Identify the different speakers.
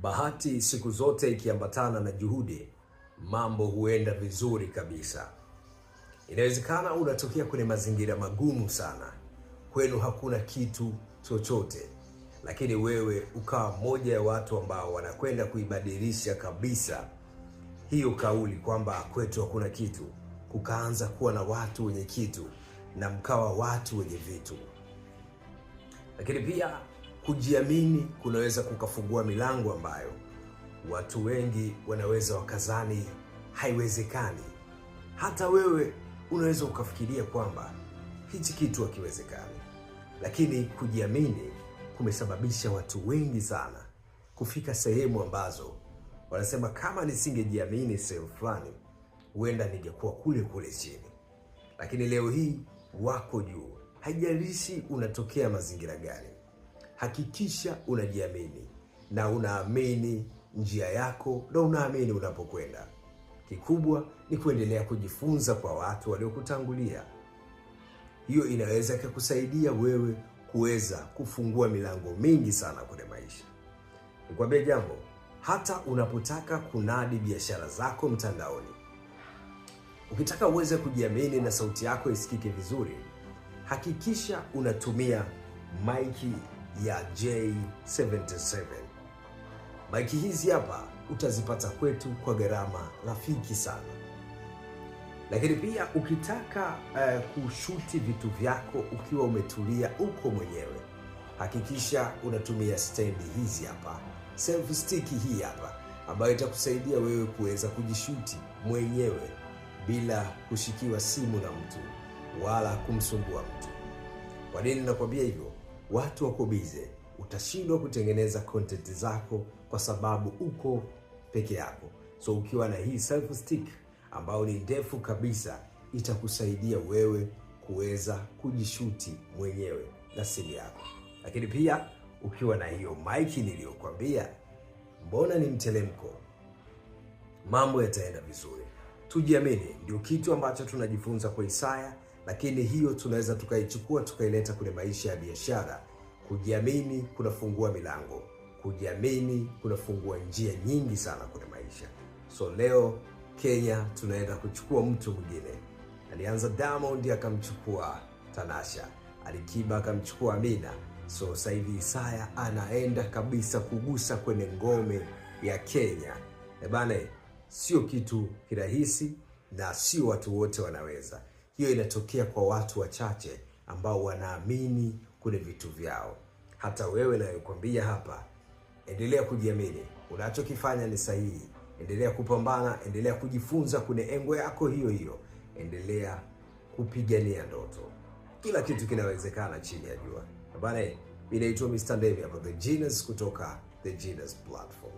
Speaker 1: Bahati siku zote ikiambatana na juhudi, mambo huenda vizuri kabisa. Inawezekana unatokea kwenye mazingira magumu sana, kwenu hakuna kitu chochote, lakini wewe ukawa mmoja ya watu ambao wanakwenda kuibadilisha kabisa hiyo kauli kwamba kwetu hakuna kitu, kukaanza kuwa na watu wenye kitu na mkawa watu wenye vitu. Lakini pia kujiamini kunaweza kukafungua milango ambayo watu wengi wanaweza wakazani haiwezekani. Hata wewe unaweza ukafikiria kwamba hichi kitu hakiwezekani, lakini kujiamini kumesababisha watu wengi sana kufika sehemu ambazo wanasema kama nisingejiamini sehemu fulani, huenda ningekuwa kule kule chini. Lakini leo hii wako juu. Haijalishi unatokea mazingira gani, hakikisha unajiamini na unaamini njia yako na unaamini unapokwenda. Kikubwa ni kuendelea kujifunza kwa watu waliokutangulia. Hiyo inaweza kukusaidia wewe kuweza kufungua milango mingi sana kwenye maisha. Nikwambie jambo, hata unapotaka kunadi biashara zako mtandaoni, ukitaka uweze kujiamini na sauti yako isikike vizuri, hakikisha unatumia maiki ya J77. Maiki hizi hapa utazipata kwetu kwa gharama rafiki sana. Lakini pia ukitaka kushuti vitu vyako ukiwa umetulia uko mwenyewe, hakikisha unatumia stendi hizi hapa, selfie stick hii hapa, ambayo itakusaidia wewe kuweza kujishuti mwenyewe bila kushikiwa simu na mtu wala kumsumbua mtu. Kwa nini nakwambia hivyo? Watu wako bize, utashindwa kutengeneza content zako kwa sababu uko peke yako. So ukiwa na hii selfie stick ambayo ni ndefu kabisa, itakusaidia wewe kuweza kujishuti mwenyewe na simu yako. Lakini pia ukiwa na hiyo mic niliyokuambia, mbona ni mtelemko, mambo yataenda vizuri. Tujiamini ndio kitu ambacho tunajifunza kwa Isaya, lakini hiyo tunaweza tukaichukua tukaileta kwenye maisha ya biashara. Kujiamini kunafungua milango, kujiamini kunafungua njia nyingi sana kwenye maisha. So leo Kenya tunaenda kuchukua mtu mwingine. Alianza Diamond akamchukua Tanasha, Alikiba akamchukua Amina. So sasa hivi Isaya anaenda kabisa kugusa kwenye ngome ya Kenya. Bana, sio kitu kirahisi na sio watu wote wanaweza. Hiyo inatokea kwa watu wachache ambao wanaamini kwenye vitu vyao. Hata wewe nayokuambia hapa, endelea kujiamini. Unachokifanya ni sahihi. Endelea kupambana, endelea kujifunza kwenye engo yako hiyo hiyo. Endelea kupigania ndoto. Kila kitu kinawezekana chini ya jua. Bana, mimi naitwa Mr. Ndemi hapa The Genius kutoka The Genius Platform.